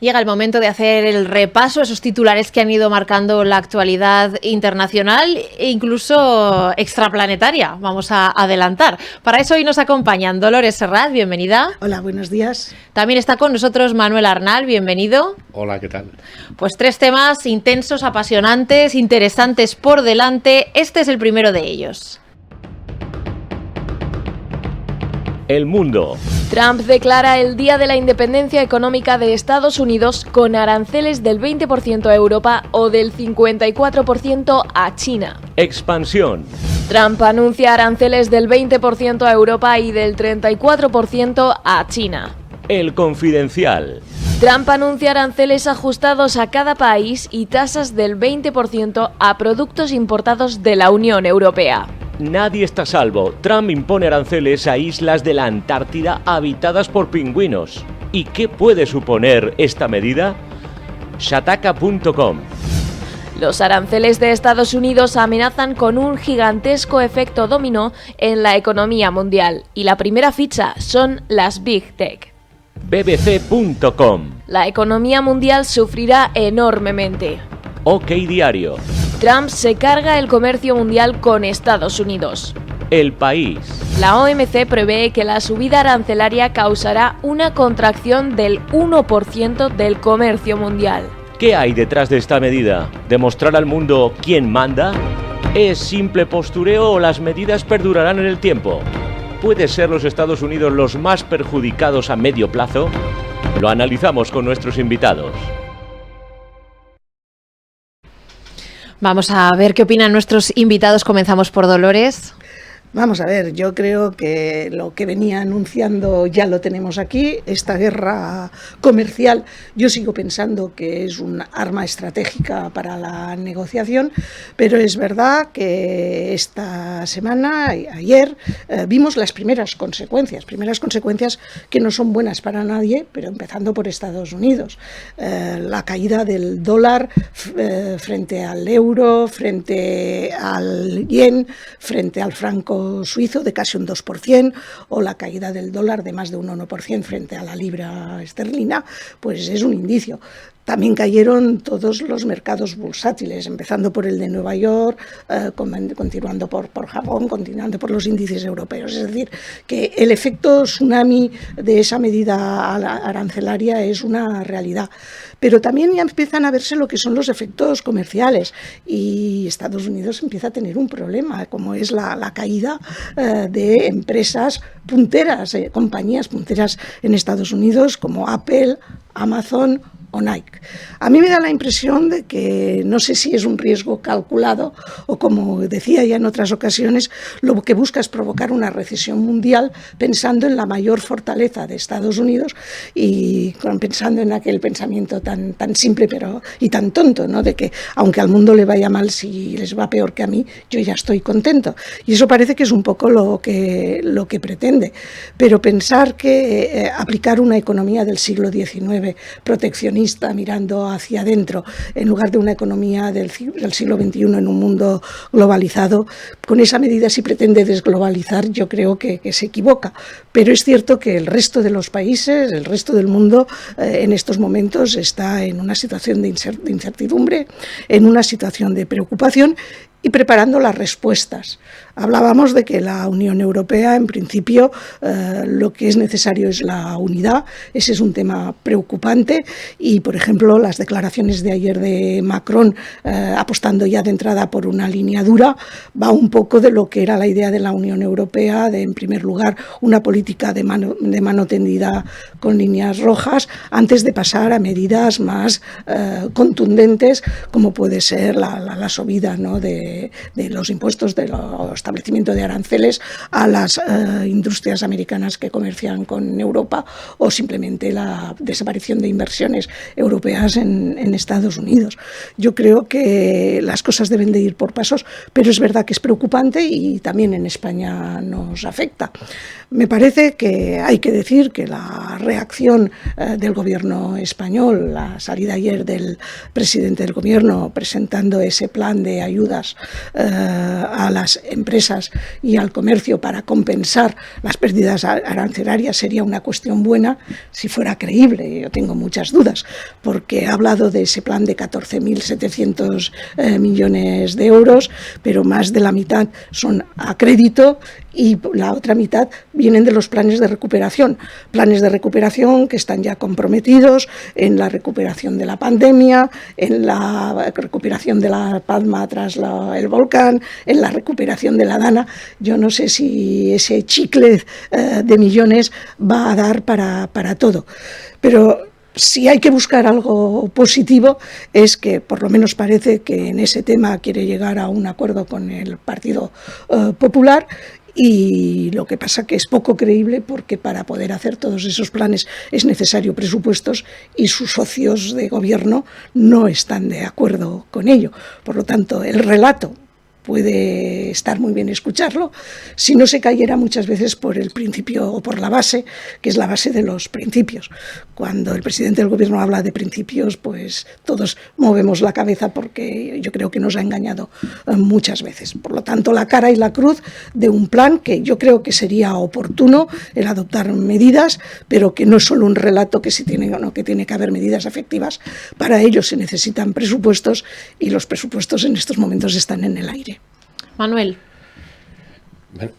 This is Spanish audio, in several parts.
Llega el momento de hacer el repaso, esos titulares que han ido marcando la actualidad internacional e incluso extraplanetaria, vamos a adelantar. Para eso hoy nos acompañan Dolores Serrat, bienvenida. Hola, buenos días. También está con nosotros Manuel Arnal, bienvenido. Hola, ¿qué tal? Pues 3 temas intensos, apasionantes, interesantes por delante. Este es el primero de ellos. El mundo. Trump declara el Día de la Independencia Económica de Estados Unidos con aranceles del 20% a Europa o del 54% a China. Expansión. Trump anuncia aranceles del 20% a Europa y del 34% a China. El Confidencial. Trump anuncia aranceles ajustados a cada país y tasas del 20% a productos importados de la Unión Europea. Nadie está a salvo. Trump impone aranceles a islas de la Antártida habitadas por pingüinos. ¿Y qué puede suponer esta medida? Shataka.com. Los aranceles de Estados Unidos amenazan con un gigantesco efecto dominó en la economía mundial. Y la primera ficha son las Big Tech. BBC.com. La economía mundial sufrirá enormemente. OK Diario. Trump se carga el comercio mundial con Estados Unidos. El País. La OMC prevé que la subida arancelaria causará una contracción del 1% del comercio mundial. ¿Qué hay detrás de esta medida? ¿Demostrar al mundo quién manda? ¿Es simple postureo o las medidas perdurarán en el tiempo? ¿Puede ser los Estados Unidos los más perjudicados a medio plazo? Lo analizamos con nuestros invitados. Vamos a ver qué opinan nuestros invitados. Comenzamos por Dolores. Vamos a ver, yo creo que lo que venía anunciando ya lo tenemos aquí, esta guerra comercial. Yo sigo pensando que es un arma estratégica para la negociación, pero es verdad que esta semana, ayer, vimos las primeras consecuencias que no son buenas para nadie, pero empezando por Estados Unidos. La caída del dólar frente al euro, frente al yen, frente al franco suizo de casi un 2%, o la caída del dólar de más de un 1% frente a la libra esterlina, pues es un indicio. También cayeron todos los mercados bursátiles, empezando por el de Nueva York, continuando por Japón, continuando por los índices europeos. Es decir, que el efecto tsunami de esa medida arancelaria es una realidad. Pero también ya empiezan a verse lo que son los efectos comerciales, y Estados Unidos empieza a tener un problema, como es la caída de empresas punteras, compañías punteras en Estados Unidos, como Apple, Amazon o Nike. A mí me da la impresión de que no sé si es un riesgo calculado o, como decía ya en otras ocasiones, lo que busca es provocar una recesión mundial pensando en la mayor fortaleza de Estados Unidos y pensando en aquel pensamiento tan simple y tan tonto, ¿no? De que aunque al mundo le vaya mal, si les va peor que a mí, yo ya estoy contento. Y eso parece que es un poco lo que pretende. Pero pensar que aplicar una economía del siglo XIX proteccionista mirando hacia adentro, en lugar de una economía del siglo XXI en un mundo globalizado, con esa medida, si pretende desglobalizar, yo creo que se equivoca. Pero es cierto que el resto de los países, el resto del mundo, en estos momentos está en una situación de incertidumbre, en una situación de preocupación y preparando las respuestas. Hablábamos de que la Unión Europea, en principio, lo que es necesario es la unidad. Ese es un tema preocupante y, por ejemplo, las declaraciones de ayer de Macron, apostando ya de entrada por una línea dura, va un poco de lo que era la idea de la Unión Europea, de, en primer lugar, una política de mano tendida con líneas rojas, antes de pasar a medidas más contundentes, como puede ser la subida, ¿no?, de los impuestos, de los establecimiento de aranceles a las industrias americanas que comercian con Europa, o simplemente la desaparición de inversiones europeas en Estados Unidos. Yo creo que las cosas deben de ir por pasos, pero es verdad que es preocupante y también en España nos afecta. Me parece que hay que decir que la reacción del gobierno español, la salida ayer del presidente del gobierno presentando ese plan de ayudas a las empresas empresas y al comercio para compensar las pérdidas arancelarias sería una cuestión buena si fuera creíble. Yo tengo muchas dudas, porque ha hablado de ese plan de 14.700 millones de euros, pero más de la mitad son a crédito y la otra mitad vienen de los planes de recuperación que están ya comprometidos en la recuperación de la pandemia, en la recuperación de La Palma tras el volcán, en la recuperación de la Dana. Yo no sé si ese chicle de millones va a dar para todo, pero si hay que buscar algo positivo es que por lo menos parece que en ese tema quiere llegar a un acuerdo con el Partido Popular. Y lo que pasa que es poco creíble, porque para poder hacer todos esos planes es necesario presupuestos y sus socios de gobierno no están de acuerdo con ello. Por lo tanto, el relato puede estar muy bien escucharlo, si no se cayera muchas veces por el principio o por la base, que es la base de los principios. Cuando el presidente del gobierno habla de principios, pues todos movemos la cabeza, porque yo creo que nos ha engañado muchas veces. Por lo tanto, la cara y la cruz de un plan que yo creo que sería oportuno el adoptar medidas, pero que no es solo un relato que tiene que haber medidas efectivas. Para ello se necesitan presupuestos, y los presupuestos en estos momentos están en el aire. Manuel. Bueno,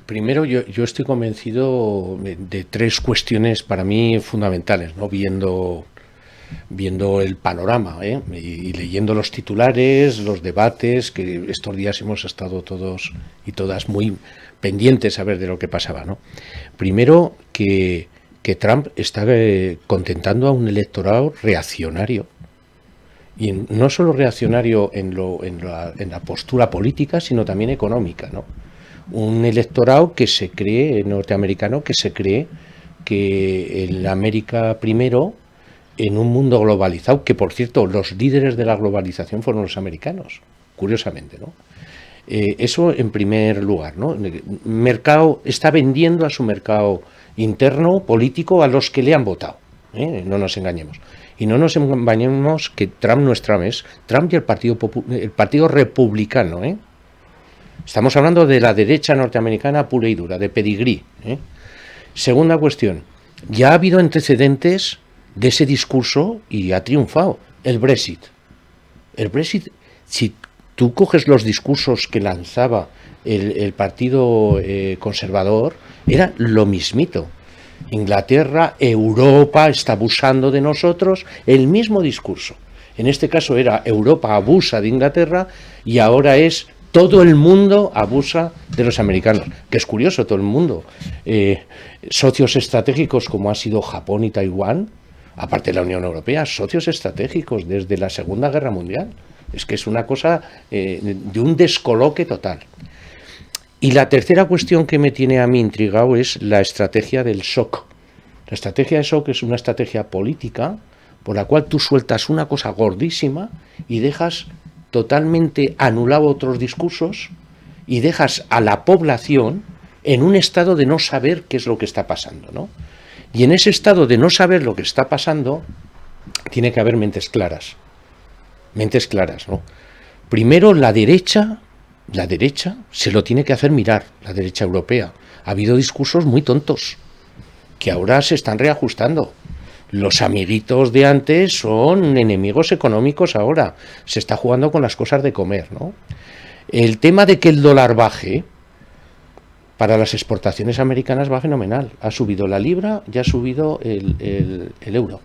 primero, yo estoy convencido de tres cuestiones para mí fundamentales, ¿no? Viendo el panorama, y leyendo los titulares, los debates, que estos días hemos estado todos y todas muy pendientes a ver de lo que pasaba, ¿no? Primero, que Trump está contentando a un electorado reaccionario. Y no solo reaccionario en la postura política, sino también económica, ¿no? Un electorado que se cree, norteamericano, que se cree que en América primero, en un mundo globalizado, que por cierto, los líderes de la globalización fueron los americanos, curiosamente, ¿no? Eso en primer lugar, ¿no? El mercado está vendiendo a su mercado interno, político, a los que le han votado, no nos engañemos. Y no nos engañemos que Trump no es Trump, es Trump y el Partido Republicano, Estamos hablando de la derecha norteamericana pura y dura, de pedigrí, Segunda cuestión, ya ha habido antecedentes de ese discurso y ha triunfado. El Brexit, si tú coges los discursos que lanzaba el Partido Conservador, era lo mismito. Inglaterra, Europa está abusando de nosotros, el mismo discurso. En este caso era Europa abusa de Inglaterra, y ahora es todo el mundo abusa de los americanos, que es curioso, todo el mundo. Socios estratégicos como ha sido Japón y Taiwán, aparte de la Unión Europea, socios estratégicos desde la Segunda Guerra Mundial. Es que es una cosa de un descoloque total. Y la tercera cuestión que me tiene a mí intrigado es la estrategia del shock. La estrategia del shock es una estrategia política por la cual tú sueltas una cosa gordísima y dejas totalmente anulado otros discursos y dejas a la población en un estado de no saber qué es lo que está pasando, ¿no? Y en ese estado de no saber lo que está pasando tiene que haber mentes claras, ¿no? Primero, la derecha se lo tiene que hacer mirar, la derecha europea. Ha habido discursos muy tontos que ahora se están reajustando. Los amiguitos de antes son enemigos económicos ahora. Se está jugando con las cosas de comer, ¿no? El tema de que el dólar baje para las exportaciones americanas va fenomenal. Ha subido la libra y ha subido el euro.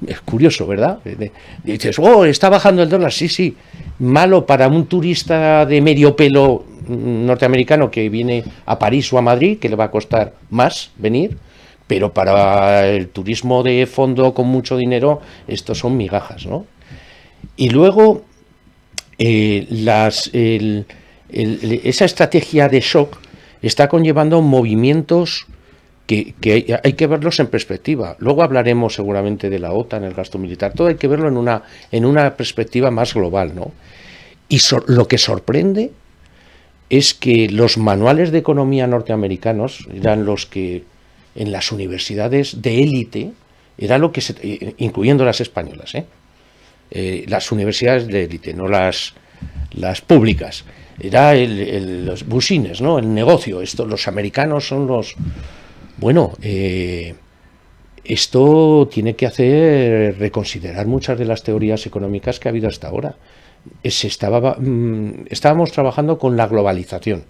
Es curioso, ¿verdad? Dices, está bajando el dólar. Sí. Malo para un turista de medio pelo norteamericano que viene a París o a Madrid, que le va a costar más venir, pero para el turismo de fondo con mucho dinero, estos son migajas, ¿no? Y luego, esa estrategia de shock está conllevando movimientos que hay que verlos en perspectiva. Luego hablaremos seguramente de la OTAN, el gasto militar, todo hay que verlo en una perspectiva más global, ¿no? Y lo que sorprende es que los manuales de economía norteamericanos eran los que en las universidades de élite, era lo que incluyendo las españolas, las universidades de élite, no las públicas, era los business, ¿no? El negocio. Los americanos son los... Bueno, esto tiene que hacer reconsiderar muchas de las teorías económicas que ha habido hasta ahora. Estábamos trabajando con la globalización.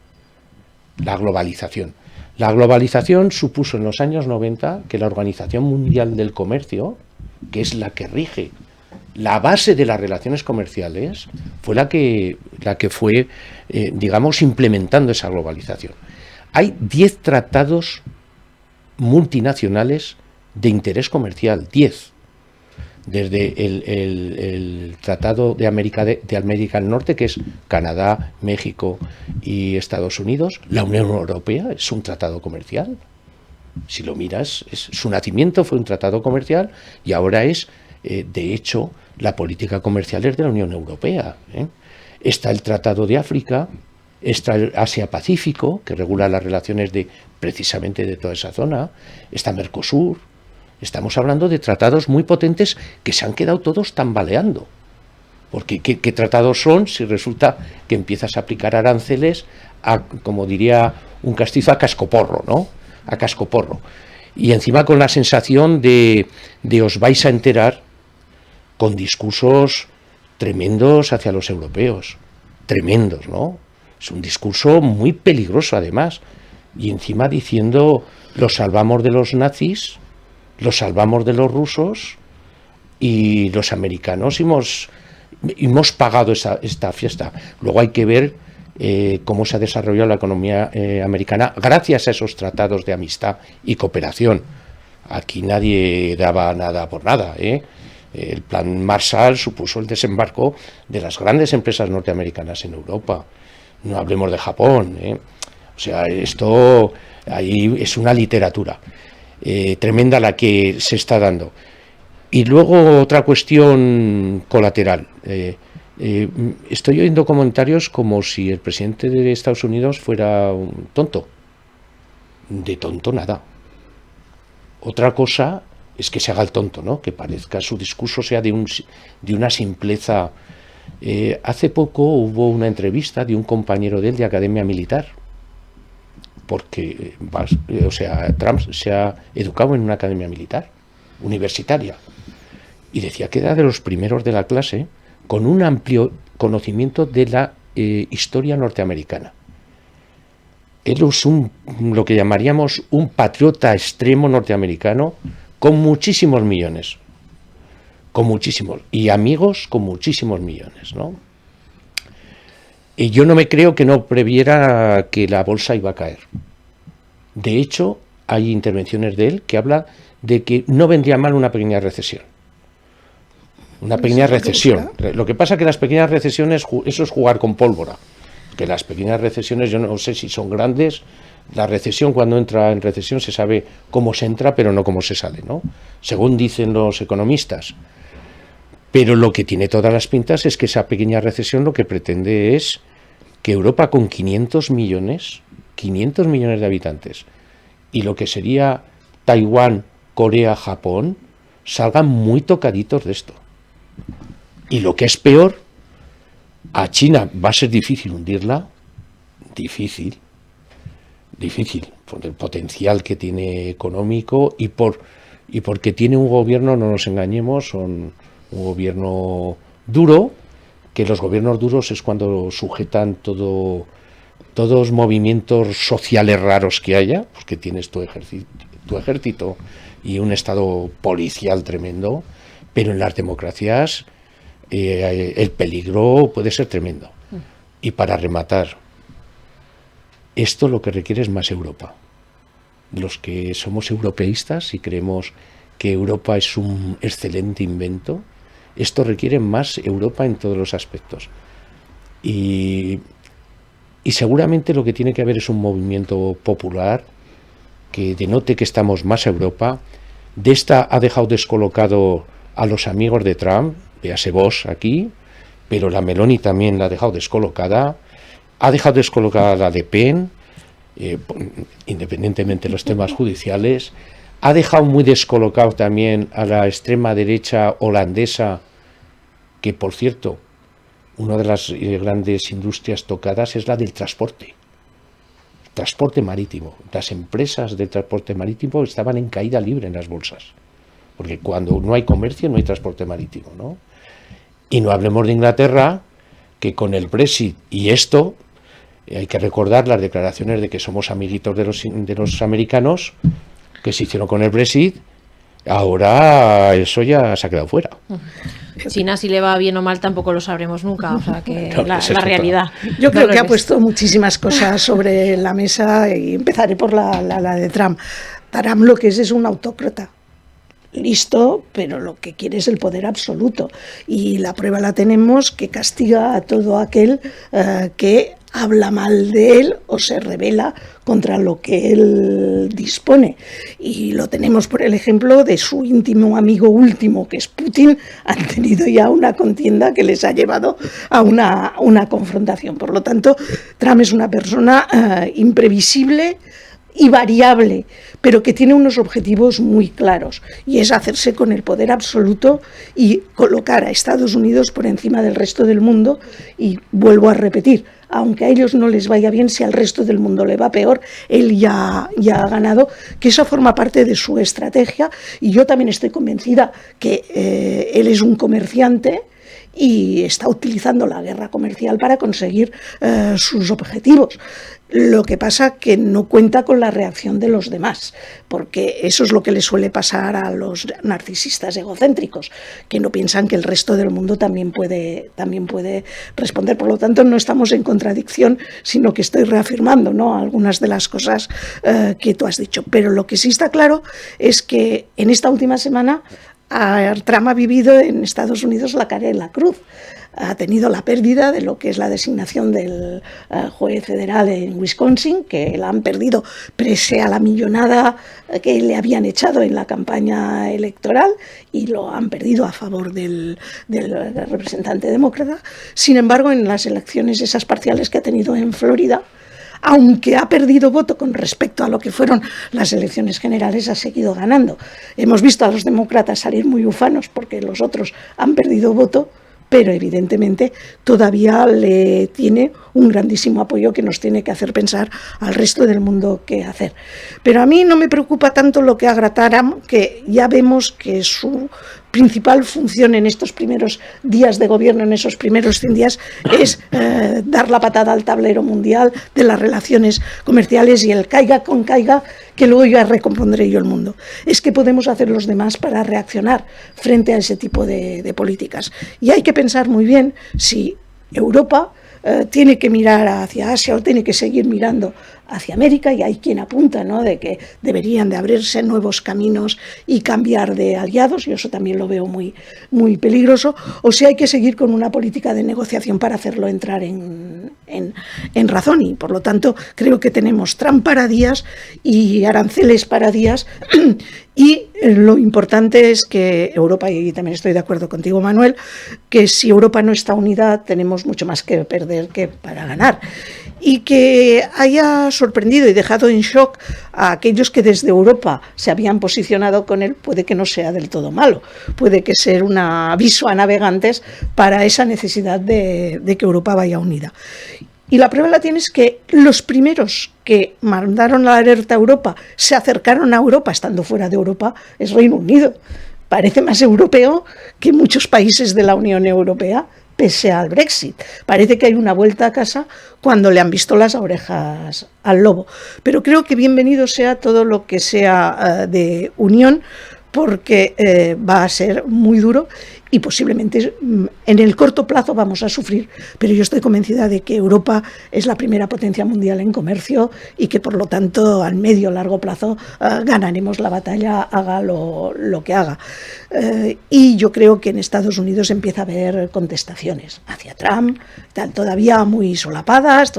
La globalización. La globalización supuso en los años 90 que la Organización Mundial del Comercio, que es la que rige la base de las relaciones comerciales, fue la que fue, digamos, implementando esa globalización. Hay 10 tratados multinacionales de interés comercial, 10. Desde el Tratado de América del Norte, que es Canadá, México y Estados Unidos. La Unión Europea es un tratado comercial. Si lo miras, su nacimiento fue un tratado comercial y ahora es, de hecho, la política comercial es de la Unión Europea. Está el Tratado de África, está el Asia-Pacífico, que regula las relaciones precisamente de toda esa zona, está Mercosur. Estamos hablando de tratados muy potentes que se han quedado todos tambaleando. Porque ¿qué tratados son si resulta que empiezas a aplicar aranceles a, como diría un castizo, a cascoporro, ¿no? A cascoporro. Y encima con la sensación de os vais a enterar, con discursos tremendos hacia los europeos. Tremendos, ¿no? Es un discurso muy peligroso además. Y encima diciendo, los salvamos de los nazis, los salvamos de los rusos y los americanos hemos pagado esta fiesta. Luego hay que ver cómo se ha desarrollado la economía americana gracias a esos tratados de amistad y cooperación. Aquí nadie daba nada por nada, El plan Marshall supuso el desembarco de las grandes empresas norteamericanas en Europa. No hablemos de Japón, O sea, esto ahí es una literatura tremenda la que se está dando. Y luego otra cuestión colateral. Estoy oyendo comentarios como si el presidente de Estados Unidos fuera un tonto. De tonto nada. Otra cosa es que se haga el tonto, ¿no? Que parezca su discurso sea de una simpleza. Hace poco hubo una entrevista de un compañero de él de Academia Militar, porque Trump se ha educado en una academia militar, universitaria, y decía que era de los primeros de la clase con un amplio conocimiento de la historia norteamericana. Él es lo que llamaríamos un patriota extremo norteamericano con muchísimos millones, y amigos con muchísimos millones, ¿no? Y yo no me creo que no previera que la bolsa iba a caer. De hecho, hay intervenciones de él que habla de que no vendría mal una pequeña recesión. Una pequeña recesión. Lo que pasa es que las pequeñas recesiones, eso es jugar con pólvora. Que las pequeñas recesiones, yo no sé si son grandes. La recesión, cuando entra en recesión, se sabe cómo se entra, pero no cómo se sale, ¿no? Según dicen los economistas. Pero lo que tiene todas las pintas es que esa pequeña recesión lo que pretende es que Europa, con 500 millones de habitantes, y lo que sería Taiwán, Corea, Japón, salgan muy tocaditos de esto. Y lo que es peor, a China va a ser difícil hundirla, difícil, por el potencial que tiene económico y porque tiene un gobierno, no nos engañemos, son un gobierno duro, que los gobiernos duros es cuando sujetan todos movimientos sociales raros que haya, pues que tienes tu ejército y un estado policial tremendo, pero en las democracias el peligro puede ser tremendo. Y para rematar, esto lo que requiere es más Europa. Los que somos europeístas y creemos que Europa es un excelente invento, esto requiere más Europa en todos los aspectos. Y seguramente lo que tiene que haber es un movimiento popular que denote que estamos más a Europa. De esta ha dejado descolocado a los amigos de Trump, véase Vox aquí, pero la Meloni también la ha dejado descolocada. Ha dejado descolocada a la Le Pen, independientemente de los temas judiciales. Ha dejado muy descolocado también a la extrema derecha holandesa, que por cierto una de las grandes industrias tocadas es la del transporte marítimo. Las empresas de transporte marítimo estaban en caída libre en las bolsas, porque cuando no hay comercio no hay transporte marítimo, ¿no? Y no hablemos de Inglaterra, que con el Brexit y esto, hay que recordar las declaraciones de que somos amiguitos de los americanos, que se hicieron con el Brexit. Ahora eso ya se ha quedado fuera. China, si le va bien o mal, tampoco lo sabremos nunca. O sea, que Claro, la esa es realidad. Yo creo que ha puesto muchísimas cosas sobre la mesa y empezaré por la de Trump. Trump lo que es un autócrata. Listo, pero lo que quiere es el poder absoluto. Y la prueba la tenemos, que castiga a todo aquel que habla mal de él o se rebela contra lo que él dispone. Y lo tenemos por el ejemplo de su íntimo amigo último, que es Putin. Han tenido ya una contienda que les ha llevado a una confrontación. Por lo tanto, Trump es una persona imprevisible y variable, pero que tiene unos objetivos muy claros, y es hacerse con el poder absoluto y colocar a Estados Unidos por encima del resto del mundo. Y vuelvo a repetir, aunque a ellos no les vaya bien, si al resto del mundo le va peor, él ya ha ganado, que eso forma parte de su estrategia. Y yo también estoy convencida que él es un comerciante y está utilizando la guerra comercial para conseguir sus objetivos. Lo que pasa que no cuenta con la reacción de los demás, porque eso es lo que le suele pasar a los narcisistas egocéntricos, que no piensan que el resto del mundo también puede responder. Por lo tanto, no estamos en contradicción, sino que estoy reafirmando, ¿no?, algunas de las cosas que tú has dicho. Pero lo que sí está claro es que en esta última semana Trump ha vivido en Estados Unidos la cara y la cruz. Ha tenido la pérdida de lo que es la designación del juez federal en Wisconsin, que la han perdido pese a la millonada que le habían echado en la campaña electoral, y lo han perdido a favor del representante demócrata. Sin embargo, en las elecciones esas parciales que ha tenido en Florida, aunque ha perdido voto con respecto a lo que fueron las elecciones generales, ha seguido ganando. Hemos visto a los demócratas salir muy ufanos porque los otros han perdido voto, pero evidentemente todavía le tiene un grandísimo apoyo que nos tiene que hacer pensar al resto del mundo qué hacer. Pero a mí no me preocupa tanto lo que haga Trump, que ya vemos que su principal función en estos primeros días de gobierno, en esos primeros 100 días, es dar la patada al tablero mundial de las relaciones comerciales y el caiga con caiga, que luego ya recompondré yo el mundo. Es que podemos hacer los demás para reaccionar frente a ese tipo de políticas. Y hay que pensar muy bien si Europa tiene que mirar hacia Asia o tiene que seguir mirando hacia América, y hay quien apunta, ¿no?, de que deberían de abrirse nuevos caminos y cambiar de aliados. Yo eso también lo veo muy, muy peligroso. O si hay que seguir con una política de negociación para hacerlo entrar en razón. Y por lo tanto creo que tenemos Trump para días y aranceles para días. Y lo importante es que Europa, y también estoy de acuerdo contigo, Manuel, que si Europa no está unida tenemos mucho más que perder que para ganar. Y que haya sorprendido y dejado en shock a aquellos que desde Europa se habían posicionado con él, puede que no sea del todo malo. Puede que sea un aviso a navegantes para esa necesidad de que Europa vaya unida. Y la prueba la tienes que los primeros que mandaron la alerta a Europa se acercaron a Europa estando fuera de Europa es Reino Unido. Parece más europeo que muchos países de la Unión Europea, pese al Brexit. Parece que hay una vuelta a casa cuando le han visto las orejas al lobo. Pero creo que bienvenido sea todo lo que sea de unión, porque va a ser muy duro y posiblemente en el corto plazo vamos a sufrir, pero yo estoy convencida de que Europa es la primera potencia mundial en comercio y que por lo tanto al medio o largo plazo ganaremos la batalla, haga lo que haga. Y yo creo que en Estados Unidos empieza a haber contestaciones hacia Trump, todavía muy solapadas,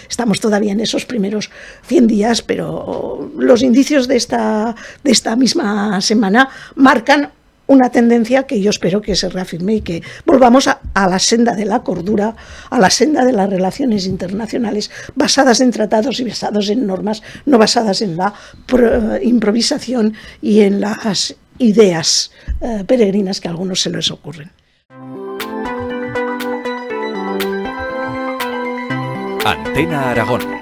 estamos todavía en esos primeros 100 días, pero los indicios de esta misma semana marcan una tendencia que yo espero que se reafirme y que volvamos a la senda de la cordura, a la senda de las relaciones internacionales basadas en tratados y basadas en normas, no basadas en la improvisación y en las ideas peregrinas que a algunos se les ocurren. Antena Aragón.